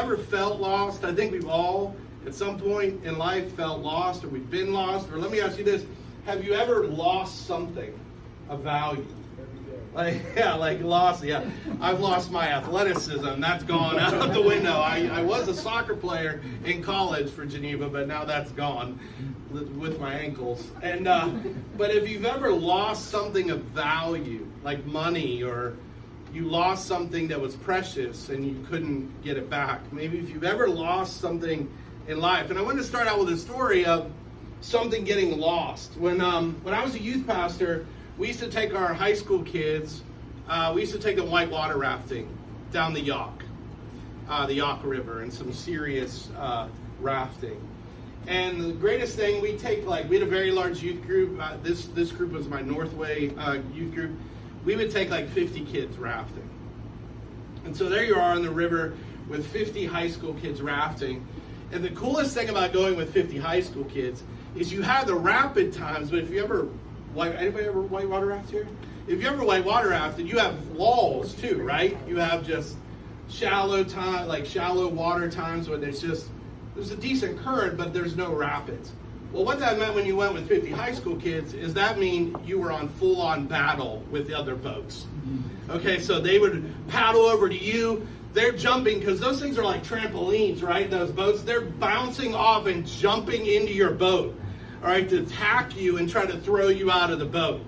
Ever felt lost? I think we've all at some point in life felt lost, or we've been lost. Or let me ask you this: have you ever lost something of value? I've lost my athleticism. That's gone out the window. I was a soccer player in college for Geneva, but now that's gone with my ankles. And but if you've ever lost something of value, like money, or you lost something that was precious and you couldn't get it back. Maybe if you've ever lost something in life. And I want to start out with a story of something getting lost. When I was a youth pastor, we used to take our high school kids, we used to take them whitewater rafting down the Yawk River, and some serious rafting. And the greatest thing, we had a very large youth group. This group was my Northway youth group. We would take like 50 kids rafting. And so there you are on the river with 50 high school kids rafting. And the coolest thing about going with 50 high school kids is you have the rapid times, but if you ever, anybody ever whitewater raft here? If you ever whitewater rafted, you have lulls too, right? You have just shallow water times when there's a decent current, but there's no rapids. Well, what that meant when you went with 50 high school kids is that mean you were on full-on battle with the other boats. Okay, so they would paddle over to you. They're jumping, because those things are like trampolines, right? Those boats, they're bouncing off and jumping into your boat, all right, to attack you and try to throw you out of the boat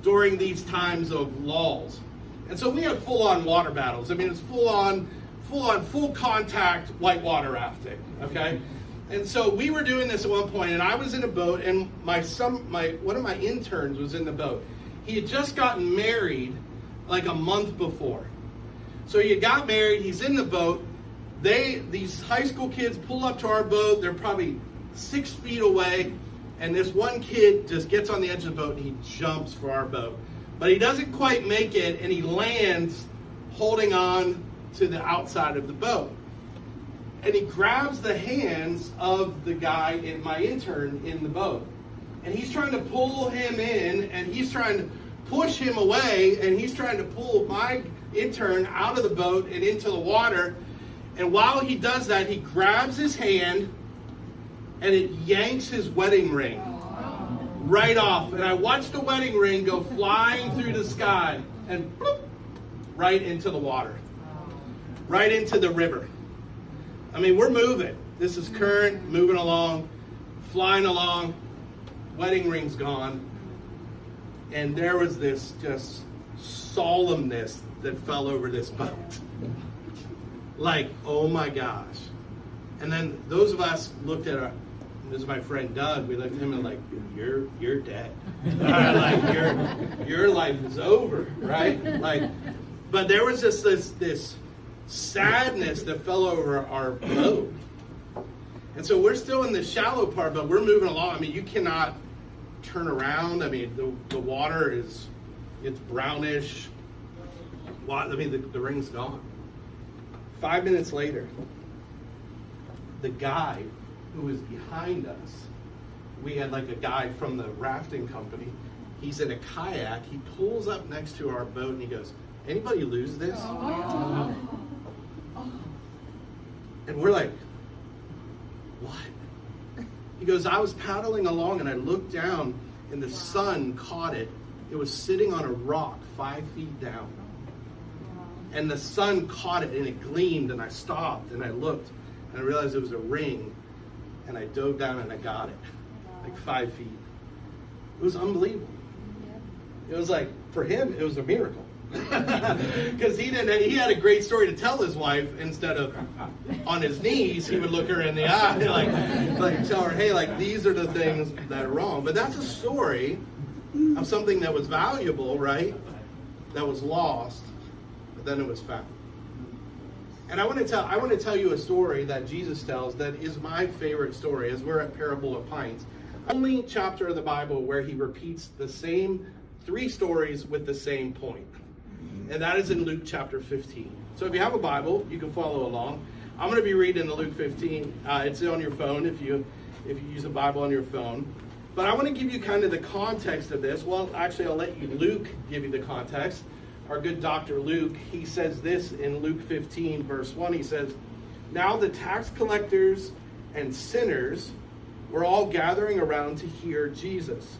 during these times of lulls. And so we had full-on water battles. I mean, it's full contact whitewater rafting, okay? And so we were doing this at one point, and I was in a boat, and one of my interns was in the boat. He had just gotten married like a month before. So he had got married, he's in the boat. These high school kids pull up to our boat, they're probably 6 feet away, and this one kid just gets on the edge of the boat and he jumps for our boat. But he doesn't quite make it, and he lands holding on to the outside of the boat. And he grabs the hands of the guy, my intern, in the boat. And he's trying to pull him in, and he's trying to push him away, and he's trying to pull my intern out of the boat and into the water. And while he does that, he grabs his hand, and it yanks his wedding ring right off. And I watched the wedding ring go flying through the sky and bloop, right into the water, right into the river. I mean, we're moving. This is current, moving along, flying along. Wedding ring's gone. And there was this just solemnness that fell over this boat. Like, oh my gosh. And then those of us looked at this is my friend Doug, we looked at him and like, you're dead. Like, your life is over, right? Like, but there was just this sadness that fell over our boat. And so we're still in the shallow part, but we're moving along. I mean, you cannot turn around. I mean, the water it's brownish. I mean, the ring's gone. 5 minutes later, the guy who was behind us, we had like a guy from the rafting company. He's in a kayak. He pulls up next to our boat and he goes, "Anybody lose this?" Oh. And we're like, what? He goes, "I was paddling along and I looked down and the sun caught it. It was sitting on a rock 5 feet down. And the sun caught it and it gleamed, and I stopped and I looked and I realized it was a ring, and I dove down and I got it, like 5 feet." It was unbelievable. It was like, for him, it was a miracle. Because he had a great story to tell his wife. Instead of on his knees, he would look her in the eye, like tell her, hey, like, these are the things that are wrong. But that's a story of something that was valuable, right? That was lost, but then it was found. And I want to tell you a story that Jesus tells that is my favorite story, as we're at Parable of Pints. Only chapter of the Bible where he repeats the same 3 stories with the same point. And that is in Luke chapter 15. So if you have a Bible, you can follow along. I'm going to be reading the Luke 15. It's on your phone if you use a Bible on your phone. But I want to give you kind of the context of this. Well, actually, I'll let Luke give you the context. Our good Dr. Luke, he says this in Luke 15, verse 1. He says, Now the tax collectors and sinners were all gathering around to hear Jesus.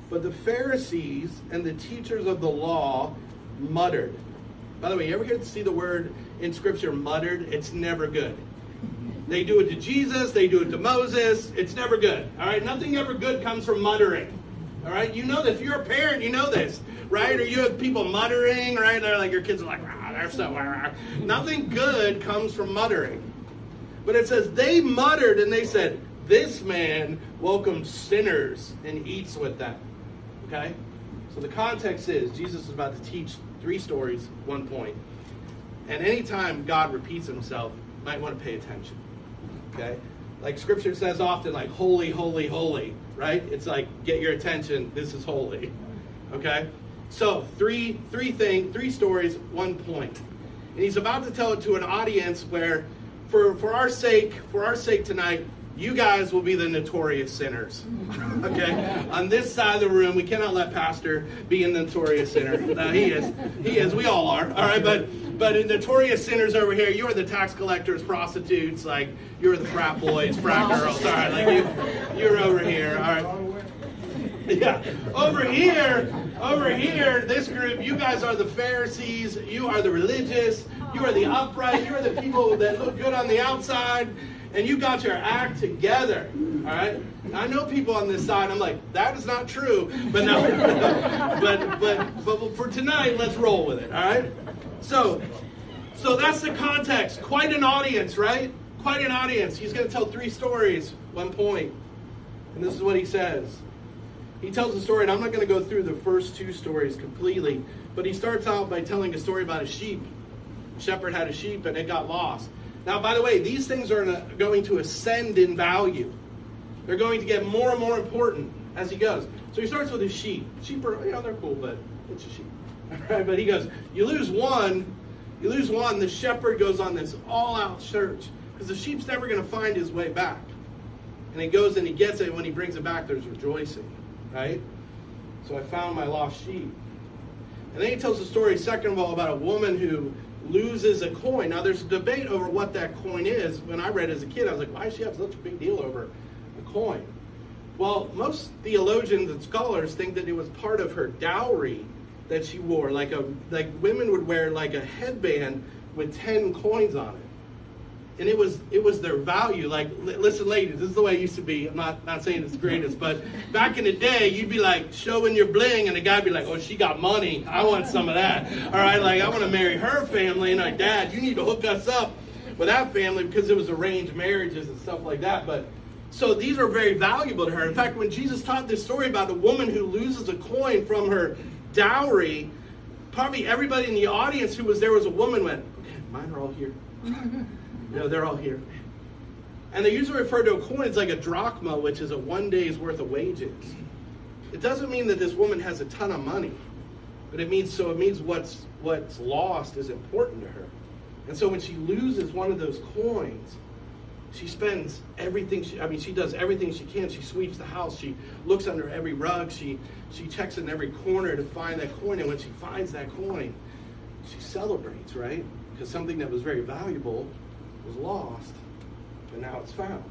But the Pharisees and the teachers of the law muttered. By the way, you ever see the word in Scripture, muttered? It's never good. They do it to Jesus. They do it to Moses. It's never good. All right? Nothing ever good comes from muttering. All right? You know this. If you're a parent, you know this. Right? Or you have people muttering, right? They're like, your kids are like, they're so, nothing good comes from muttering. But it says, they muttered and they said, this man welcomes sinners and eats with them. Okay? So the context is, Jesus is about to teach 3 stories, 1 point. And anytime God repeats himself, you might want to pay attention. Okay? Like Scripture says often, like, holy, holy, holy. Right? It's like, get your attention, this is holy. Okay? So, 3 stories, 1 point. And he's about to tell it to an audience where, for our sake tonight, you guys will be the notorious sinners. Okay? On this side of the room, we cannot let Pastor be a notorious sinner. No, he is. We all are. All right? But in notorious sinners over here, you're the tax collectors, prostitutes, like, you're the frat boys, frat girls. All right? Like, you're over here. All right? Yeah. Over here, this group, you guys are the Pharisees, you are the religious, you are the upright, you are the people that look good on the outside, and you got your act together. All right? Now, I know people on this side, I'm like, that is not true, but no. but for tonight, let's roll with it. All right? So that's the context. Quite an audience, right? Quite an audience. He's going to tell 3 stories, 1 point. And this is what he says. He tells a story, and I'm not going to go through the first 2 stories completely, but he starts out by telling a story about a sheep. A shepherd had a sheep, and it got lost. Now, by the way, these things are going to ascend in value. They're going to get more and more important as he goes. So he starts with a sheep. Sheep are, they're cool, but it's a sheep. All right, but he goes, you lose one, the shepherd goes on this all-out search, because the sheep's never going to find his way back. And he goes and he gets it, and when he brings it back, there's rejoicing. Right? So I found my lost sheep. And then he tells a story, second of all, about a woman who loses a coin. Now, there's a debate over what that coin is. When I read as a kid, I was like, why does she have such a big deal over a coin? Well, most theologians and scholars think that it was part of her dowry that she wore. Like women would wear like a headband with 10 coins on it. And it was their value. Like, listen, ladies, this is the way it used to be. I'm not saying it's the greatest, but back in the day, you'd be like showing your bling, and the guy'd be like, oh, she got money. I want some of that. All right, like, I want to marry her family. And like, Dad, you need to hook us up with that family, because it was arranged marriages and stuff like that. But so these are very valuable to her. In fact, when Jesus taught this story about the woman who loses a coin from her dowry, probably everybody in the audience who was there was a woman went, okay, mine are all here. They're all here. And they usually refer to a coin as like a drachma, which is a 1 day's worth of wages. It doesn't mean that this woman has a ton of money, but it means what's lost is important to her. And so when she loses one of those coins, she spends everything. She does everything she can. She sweeps the house. She looks under every rug. She checks in every corner to find that coin. And when she finds that coin, she celebrates, right? Because something that was very valuable was lost, but now it's found.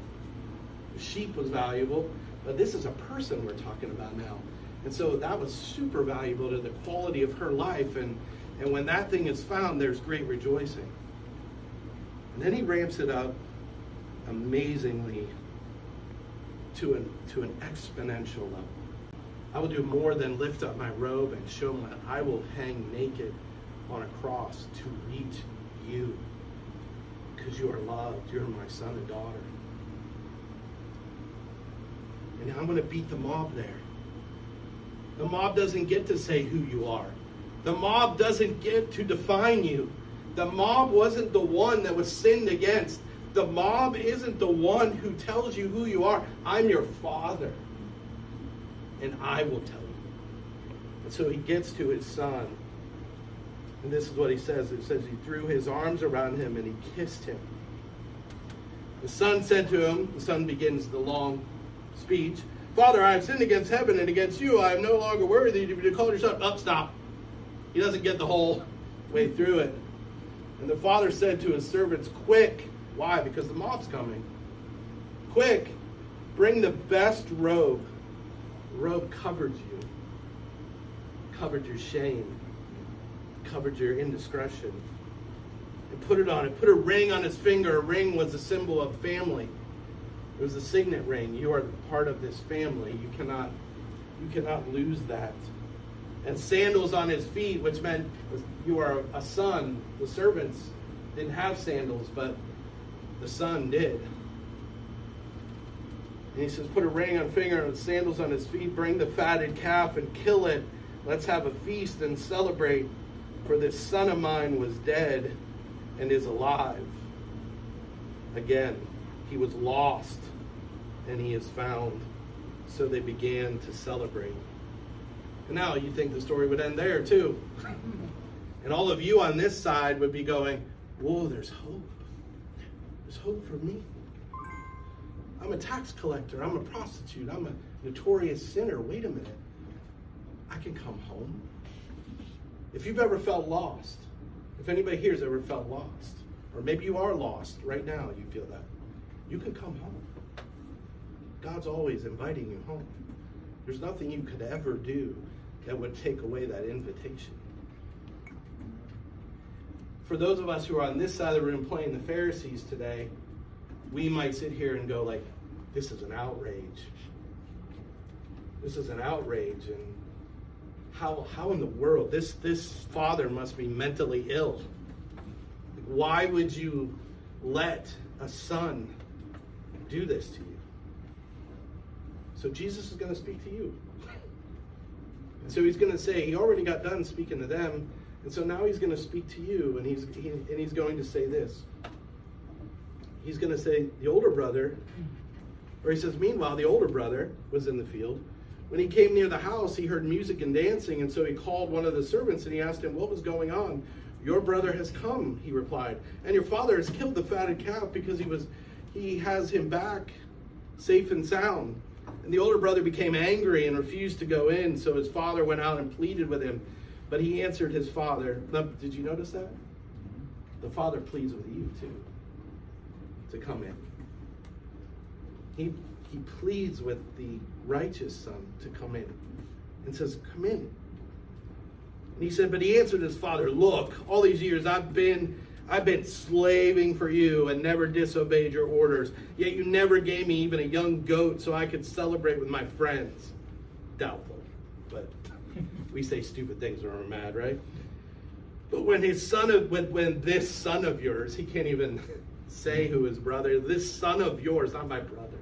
The sheep was valuable, but this is a person we're talking about now. And so that was super valuable to the quality of her life. And when that thing is found, there's great rejoicing. And then he ramps it up amazingly to an exponential level. I will do more than lift up my robe and show I will hang naked on a cross to reach you, because you are loved. You're my son and daughter. And I'm going to beat the mob there. The mob doesn't get to say who you are. The mob doesn't get to define you. The mob wasn't the one that was sinned against. The mob isn't the one who tells you who you are. I'm your father, and I will tell you. And so he gets to his son. And this is what he says. It says he threw his arms around him and he kissed him. The son said to him, the son begins the long speech, Father, I have sinned against heaven and against you. I am no longer worthy to be called your son. Oh, stop. He doesn't get the whole way through it. And the father said to his servants, quick, Why? Because the mob's coming. Quick, bring the best robe. The robe covered you. Covered your shame. Covered your indiscretion. And put it on it. Put a ring on his finger. A ring was a symbol of family. It was a signet ring. You are part of this family. You cannot lose that. And sandals on his feet, which meant you are a son. The servants didn't have sandals, but the son did. And he says, put a ring on finger and sandals on his feet. Bring the fatted calf and kill it. Let's have a feast and celebrate. For this son of mine was dead and is alive. Again, he was lost and he is found. So they began to celebrate. And now you think the story would end there too. And all of you on this side would be going, whoa, there's hope. There's hope for me. I'm a tax collector. I'm a prostitute. I'm a notorious sinner. Wait a minute. I can come home. If you've ever felt lost, if anybody here has ever felt lost, or maybe you are lost right now, you feel that, you can come home. God's always inviting you home. There's nothing you could ever do that would take away that invitation. For those of us who are on this side of the room playing the Pharisees today, we might sit here and go like, this is an outrage. This is an outrage. And how in the world? This father must be mentally ill. Why would you let a son do this to you? So Jesus is going to speak to you. And so he's going to say, he already got done speaking to them, and so now he's going to speak to you, and he's going to say this. He's going to say, the older brother, or he says, meanwhile, the older brother was in the field. When he came near the house, he heard music and dancing, and so he called one of the servants, and he asked him, what was going on? Your brother has come, he replied, and your father has killed the fatted calf because he has him back safe and sound. And the older brother became angry and refused to go in, so his father went out and pleaded with him. But he answered his father. Now, did you notice that? The father pleads with you too, to come in. He pleads with the righteous son to come in and says, come in. And he said, but he answered his father, look, all these years I've been slaving for you and never disobeyed your orders. Yet you never gave me even a young goat so I could celebrate with my friends. Doubtful, but we say stupid things when we're mad, right? But when this son of yours, he can't even say who his brother, this son of yours, not my brother,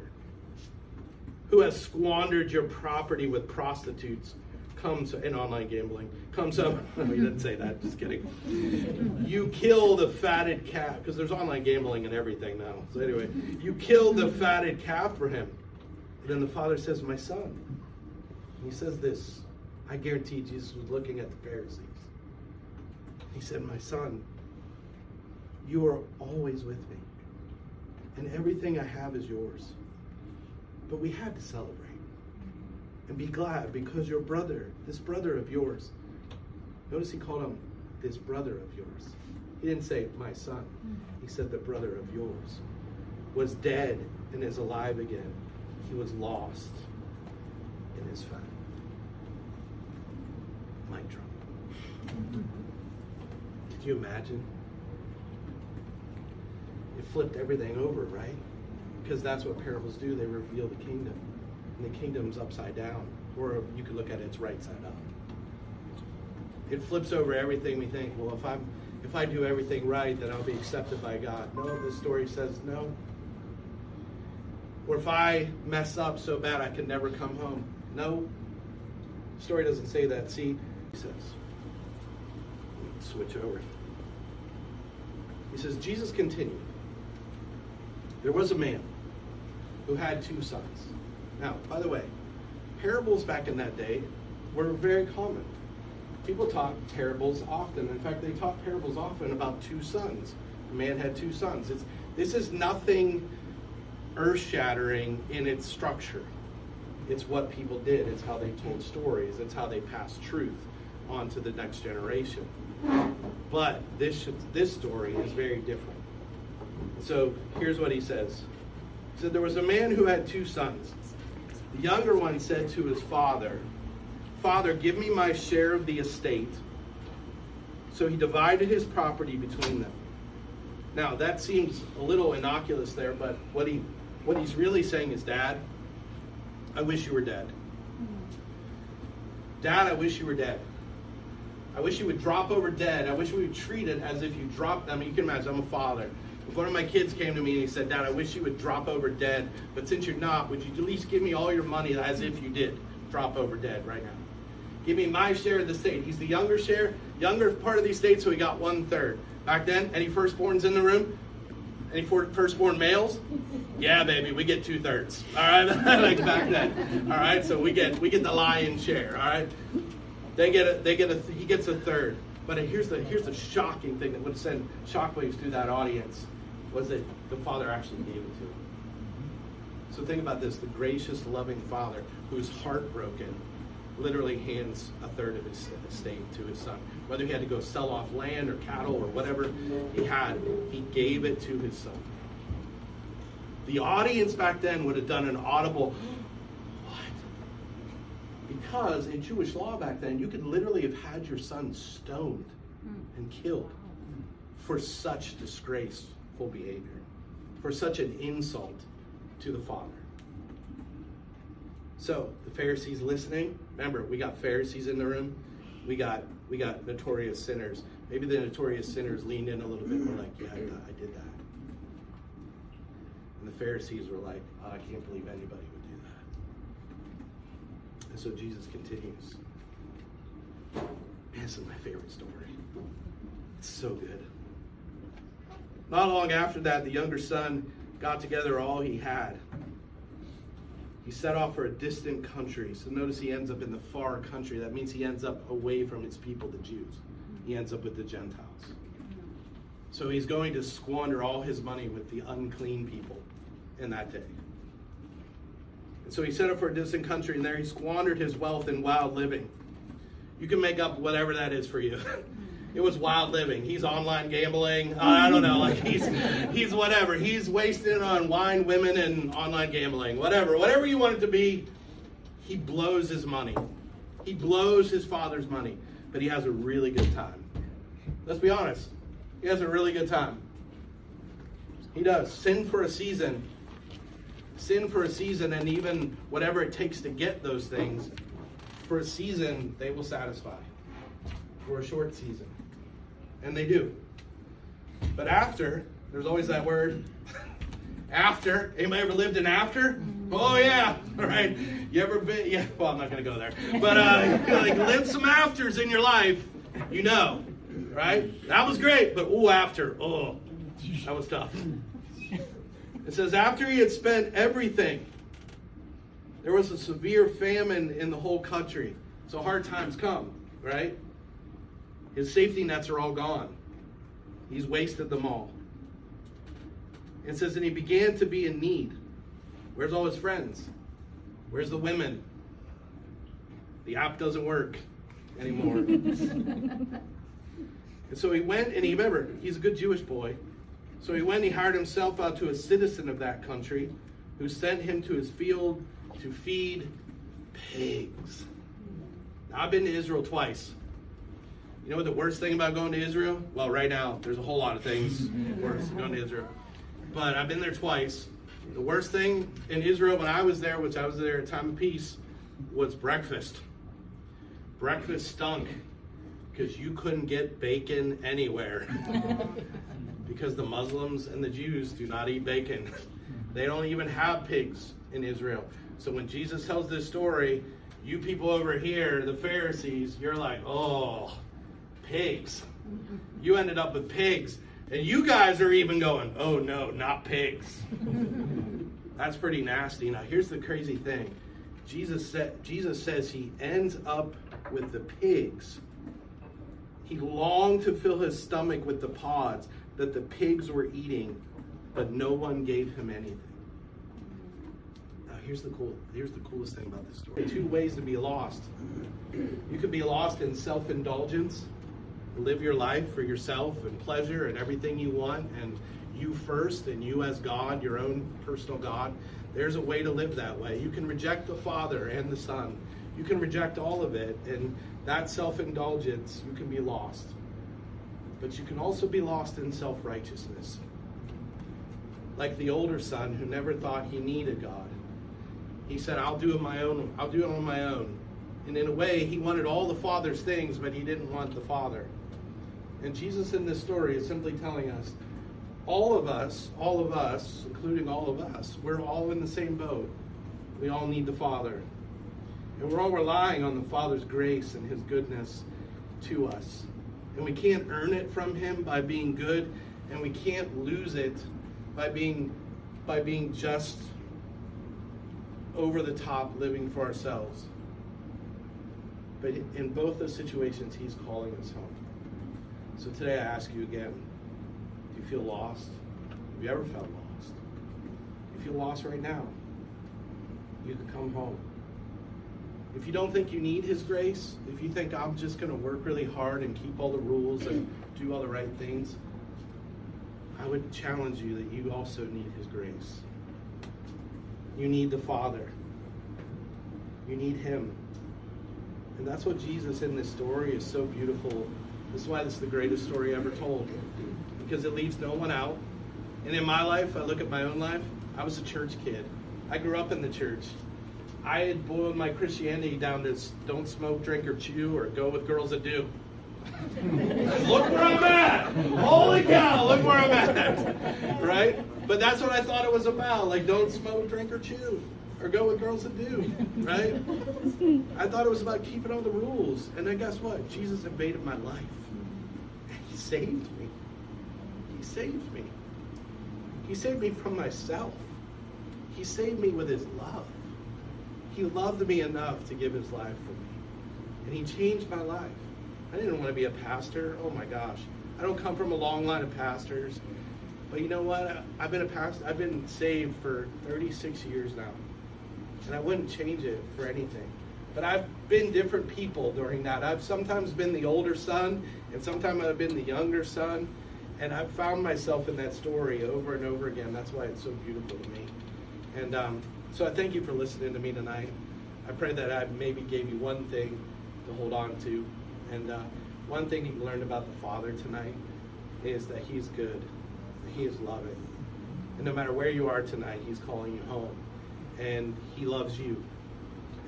who has squandered your property with prostitutes, in online gambling, comes up. No, he didn't say that, just kidding. You kill the fatted calf, because there's online gambling and everything now. So anyway, you kill the fatted calf for him. And then the father says, my son. And he says this, I guarantee Jesus was looking at the Pharisees. He said, my son, you are always with me, and everything I have is yours. But we had to celebrate. And be glad because your brother, this brother of yours, notice he called him this brother of yours. He didn't say my son. He said the brother of yours was dead and is alive again. He was lost and is found. Mic drop. Did you imagine? It flipped everything over, right? Because that's what parables do. They reveal the kingdom. And the kingdom's upside down. Or you could look at it, it's right side up. It flips over everything we think, well, if I do everything right, then I'll be accepted by God. No, this story says no. Or if I mess up so bad I can never come home. No. The story doesn't say that. See, he says, switch over. He says, Jesus continued. There was a man who had 2 sons. Now, by the way, parables back in that day were very common. People taught parables often. In fact, they taught parables often about 2 sons. A man had 2 sons. This is nothing earth-shattering in its structure. It's what people did. It's how they told stories. It's how they passed truth on to the next generation. But this story is very different. So here's what he says. He said, there was a man who had 2 sons. The younger one said to his father, Father, give me my share of the estate. So he divided his property between them. Now, that seems a little innocuous there, but what he's really saying is, Dad, I wish you were dead. Dad, I wish you were dead. I wish you would drop over dead. I wish we would treat it as if you dropped them. You can imagine, I'm a father. If one of my kids came to me and he said, Dad, I wish you would drop over dead, but since you're not, would you at least give me all your money as if you did drop over dead right now? Give me my share of the estate. He's the younger part of the estate, so he got 1/3. Back then, any firstborns in the room? Any firstborn males? Yeah, baby, we get 2/3. All right, like back then. All right, so we get the lion's share. All right, he gets 1/3. But here's the shocking thing that would send shockwaves through that audience was that the father actually gave it to him. So think about this: the gracious, loving father who's heartbroken literally hands 1/3 of his estate to his son. Whether he had to go sell off land or cattle or whatever he had, he gave it to his son. The audience back then would have done an audible, what? Because in Jewish law back then, you could literally have had your son stoned and killed for such disgraceful behavior, for such an insult to the father. So the Pharisees listening, remember, we got Pharisees in the room, we got notorious sinners. Maybe the notorious sinners leaned in a little bit and were like, yeah, I did that. And the Pharisees were like, oh, I can't believe anybody would do that. And so Jesus continues. Man, this is my favorite story. It's so good. Not long after that, the younger son got together all he had. He set off for a distant country. So notice he ends up in the far country. That means he ends up away from his people, the Jews. He ends up with the Gentiles. So he's going to squander all his money with the unclean people in that day. And so he set off for a distant country, and there he squandered his wealth in wild living. You can make up whatever that is for you. It was wild living. He's online gambling. I don't know. Like he's whatever. He's wasting on wine, women, and online gambling. Whatever you want it to be. He blows his money. He blows his father's money. But he has a really good time. Let's be honest. He has a really good time. He does. Sin for a season. Sin for a season, and even whatever it takes to get those things, for a season, they will satisfy. For a short season. And they do. But after, there's always that word, after. Anybody ever lived in after? Oh yeah, all right. You ever been, yeah, well, I'm not going to go there. But like live some afters in your life, you know, right? That was great, but after, that was tough. It says, after he had spent everything, there was a severe famine in the whole country. So hard times come, right? His safety nets are all gone. He's wasted them all. It says, and he began to be in need. Where's all his friends? Where's the women? The app doesn't work anymore. And so he went, and remember, he's a good Jewish boy. So he went and he hired himself out to a citizen of that country who sent him to his field to feed pigs. Now, I've been to Israel twice. You know what the worst thing about going to Israel? Well, right now, there's a whole lot of things worse than going to Israel. But I've been there twice. The worst thing in Israel when I was there, which I was there at time of peace, was breakfast. Breakfast stunk because you couldn't get bacon anywhere. Because the Muslims and the Jews do not eat bacon. They don't even have pigs in Israel. So when Jesus tells this story, you people over here, the Pharisees, you're like, oh, pigs. You ended up with pigs. And you guys are even going, oh no, not pigs. That's pretty nasty. Now here's the crazy thing. Jesus says he ends up with the pigs. He longed to fill his stomach with the pods that the pigs were eating, but no one gave him anything. Now here's the coolest thing about this story. 2 ways to be lost. You could be lost in self-indulgence, live your life for yourself and pleasure and everything you want, and you first and you as God, your own personal God, there's a way to live that way. You can reject the Father and the Son. You can reject all of it, and that self-indulgence, you can be lost. But you can also be lost in self-righteousness. Like the older son who never thought he needed God. He said, I'll do it on my own. And in a way, he wanted all the Father's things, but he didn't want the Father. And Jesus in this story is simply telling us, all of us, including all of us, we're all in the same boat. We all need the Father. And we're all relying on the Father's grace and his goodness to us. And we can't earn it from him by being good, and we can't lose it by being just over the top, living for ourselves. But in both those situations, he's calling us home. So today I ask you again, do you feel lost? Have you ever felt lost? If you feel lost right now, you can come home. If you don't think you need his grace, if you think I'm just going to work really hard and keep all the rules and do all the right things, I would challenge you that you also need his grace. You need the Father. You need him. And that's what Jesus in this story is so beautiful. This is why this is the greatest story ever told. Because it leaves no one out. And in my life, I look at my own life, I was a church kid. I grew up in the church. I had boiled my Christianity down to don't smoke, drink, or chew, or go with girls that do. Look where I'm at! Holy cow, look where I'm at! Right? But that's what I thought it was about. Like, don't smoke, drink, or chew. Or go with girls that do. Right? I thought it was about keeping all the rules. And then guess what? Jesus invaded my life. He saved me. He saved me. He saved me from myself. He saved me with his love. He loved me enough to give his life for me. And he changed my life. I didn't want to be a pastor. Oh my gosh. I don't come from a long line of pastors. But you know what? I've been a pastor. I've been saved for 36 years now. And I wouldn't change it for anything. But I've been different people during that. I've sometimes been the older son, and sometimes I've been the younger son. And I've found myself in that story over and over again. That's why it's so beautiful to me. And so I thank you for listening to me tonight. I pray that I maybe gave you one thing to hold on to. And one thing you learned about the Father tonight is that he's good. That he is loving. And no matter where you are tonight, he's calling you home. And he loves you.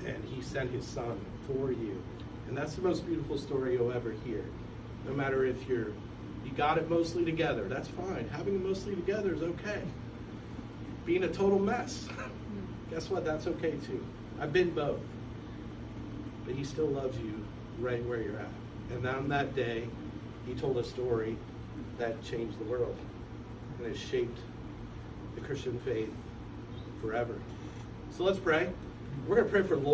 And he sent his son for you. And that's the most beautiful story you'll ever hear. No matter if you got it mostly together, that's fine. Having it mostly together is okay. Being a total mess, guess what? That's okay too. I've been both. But he still loves you right where you're at. And on that day, he told a story that changed the world. And it shaped the Christian faith forever. So let's pray. We're going to pray for Lord.